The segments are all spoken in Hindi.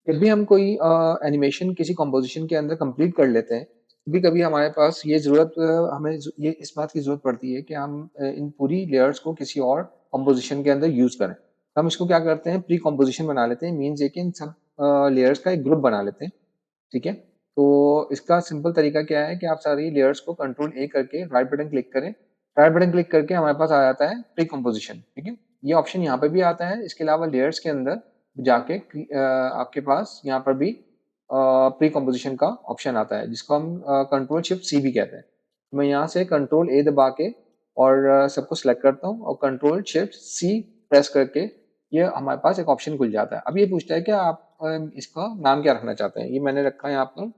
जब भी हम कोई एनिमेशन किसी कंपोजिशन के अंदर कंप्लीट कर लेते हैं, कभी-कभी हमारे पास ये ज़रूरत हमें ज ये इस बात की ज़रूरत पड़ती है कि हम इन पूरी लेयर्स को किसी और कंपोजिशन के अंदर यूज़ करें। हम इसको क्या करते हैं, प्री कंपोजिशन बना लेते हैं, मीन्स ये कि इन सब लेयर्स का एक ग्रुप बना लेते हैं, ठीक है? तो इसका सिंपल तरीका क्या है कि आप सारी लेयर्स को कंट्रोल ए करके राइट बटन क्लिक करें। राइट बटन क्लिक करके हमारे पास आ जाता है प्री कंपोजिशन, ठीक है? ये ऑप्शन यहाँ पे भी आता है, इसके अलावा लेयर्स के अंदर जाके आपके पास यहाँ पर भी प्री कंपोजिशन का ऑप्शन आता है, जिसको हम कंट्रोल शिफ्ट सी भी कहते हैं। मैं यहाँ से कंट्रोल ए दबा के और सबको सिलेक्ट करता हूँ और कंट्रोल शिफ्ट सी प्रेस करके ये हमारे पास एक ऑप्शन खुल जाता है। अब ये पूछता है कि आप इसका नाम क्या रखना चाहते हैं? ये मैंने रखा है यहाँ पर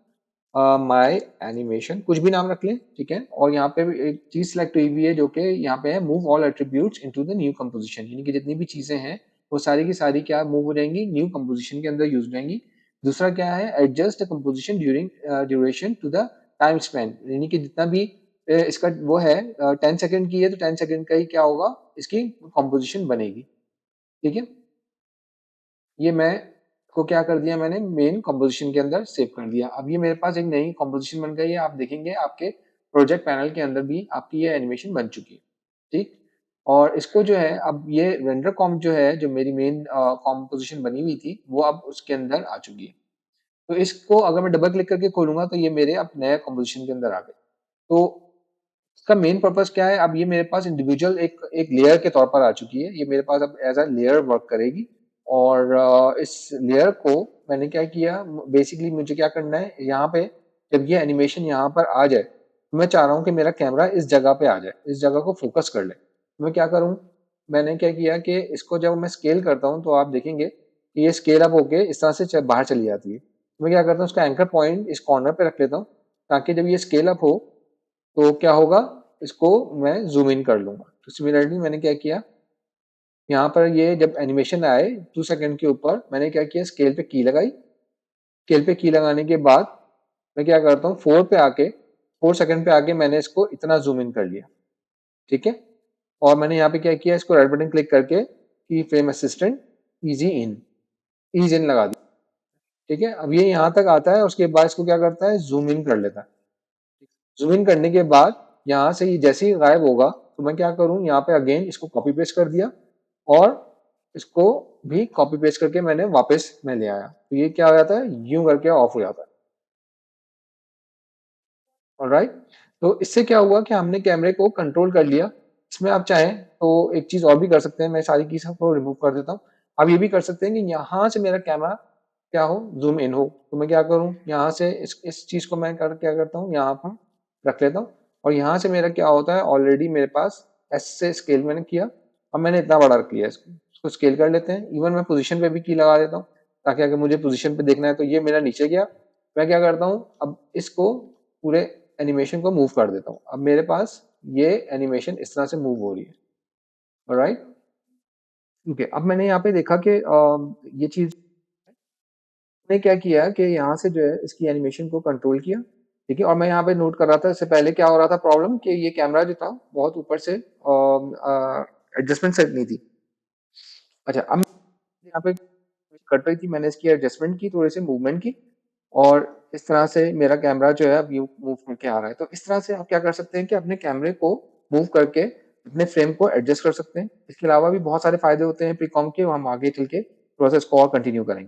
माय एनिमेशन, कुछ भी नाम रख लें, ठीक है? और यहाँ पे भी एक चीज़ सिलेक्ट हुई हुई है जो कि यहाँ पे है, move all attributes into the new composition, यानी कि जितनी भी चीज़ें हैं वो सारी की सारी क्या मूव हो जाएंगी, न्यू कंपोजिशन के अंदर यूज हो जाएंगी। दूसरा क्या है, adjust the composition during duration to the time spend, यानी कि जितना भी इसका वो है 10 सेकंड की है तो 10 सेकंड का ही क्या होगा, इसकी कंपोजिशन बनेगी, ठीक है? ये मैं को क्या कर दिया, मैंने मेन कंपोजिशन के अंदर सेव कर दिया। अब ये मेरे पास एक नई कंपोजिशन बन गई है, आप देखेंगे आपके प्रोजेक्ट पैनल के अंदर भी आपकी ये एनिमेशन बन चुकी है, ठीक? और इसको जो है, अब ये रेंडर कॉम्प जो है, जो मेरी मेन कंपोजिशन बनी हुई थी, वो अब उसके अंदर आ चुकी है। तो इसको अगर मैं डबल क्लिक करके खोलूँगा तो ये मेरे अब नए कंपोजिशन के अंदर आ गए। तो इसका मेन पर्पज़ क्या है, अब ये मेरे पास इंडिविजुअल एक एक लेयर के तौर पर आ चुकी है। ये मेरे पास अब एज़ अ लेयर वर्क करेगी और इस लेयर को मैंने क्या किया, बेसिकली मुझे क्या करना है, यहाँ पे जब ये एनिमेशन यहाँ पर आ जाए, मैं चाह रहा हूँ कि मेरा कैमरा इस जगह पे आ जाए, इस जगह को फ़ोकस कर ले। मैं क्या करूँ, मैंने क्या किया कि इसको जब मैं स्केल करता हूँ तो आप देखेंगे कि ये स्केल अप होके इस तरह से बाहर चली जाती है। मैं क्या करता हूँ, उसका एंकर पॉइंट इस कॉर्नर पे रख लेता हूँ, ताकि जब ये स्केल अप हो तो क्या होगा, इसको मैं ज़ूम इन कर लूँगा। तो सिमिलरली मैंने क्या किया, यहाँ पर ये जब एनिमेशन आए 2 सेकंड के ऊपर, मैंने क्या किया, स्केल पे की लगाई। स्केल पे की लगाने के बाद मैं क्या करता हूँ, 4 पे आके 4 सेकंड पे आके मैंने इसको इतना ज़ूम इन कर लिया, ठीक है? और मैंने यहाँ पे क्या किया, इसको राइट बटन क्लिक करके की फ्रेम असिस्टेंट ईज़ इन लगा दिया, ठीक है? अब ये यहाँ तक आता है, उसके बाद इसको क्या करता है, ज़ूम इन कर लेता है। ज़ूम इन करने के बाद यहाँ से ये जैसे ही गायब होगा, तो मैं क्या करूँ, यहाँ पे अगेन इसको कॉपी पेस्ट कर दिया और इसको भी कॉपी पेस्ट करके मैंने वापस मैं ले आया। तो ये क्या हो जाता है, यूँ करके ऑफ हो जाता है। ऑलराइट? तो इससे क्या हुआ कि हमने कैमरे को कंट्रोल कर लिया। इसमें आप चाहें तो एक चीज़ और भी कर सकते हैं, मैं सारी चीज़ों को रिमूव कर देता हूँ। आप ये भी कर सकते हैं कि यहाँ से मेरा कैमरा क्या हो, ज़ूम इन हो। तो मैं क्या करूँ, यहाँ से इस चीज़ को मैं क्या करता हूँ, यहाँ पर रख लेता हूँ और यहाँ से मेरा क्या होता है, ऑलरेडी मेरे पास एस से स्केल मैंने किया। अब मैंने इतना बड़ा रख लिया इसको। इसको स्केल कर लेते हैं। इवन मैं पोज़ीशन पे भी की लगा देता हूँ, ताकि अगर मुझे पोज़ीशन पे देखना है तो ये मेरा नीचे गया। मैं क्या करता हूँ, अब इसको पूरे एनिमेशन को मूव कर देता हूँ। अब मेरे पास ये एनिमेशन इस तरह से मूव हो रही है। ऑलराइट? ठीक है। अब मैंने यहाँ पे देखा कि ये चीज़ मैंने क्या किया कि यहाँ से जो है इसकी एनिमेशन को कंट्रोल किया, ठीक है? और मैं यहाँ पे नोट कर रहा था, इससे पहले क्या हो रहा था प्रॉब्लम, कि ये कैमरा जो था बहुत ऊपर से एडजस्टमेंट सेट नहीं थी। अच्छा, अब यहाँ पे कट रही थी, मैंने इसकी एडजस्टमेंट की, थोड़ी सी मूवमेंट की और इस तरह से मेरा कैमरा जो है अब यूँ मूव करके आ रहा है। तो इस तरह से आप क्या कर सकते हैं कि अपने कैमरे को मूव करके अपने फ्रेम को एडजस्ट कर सकते हैं। इसके अलावा भी बहुत सारे फ़ायदे होते हैं प्रीकॉम के, वो हम आगे चल के प्रोसेस को और कंटिन्यू करेंगे।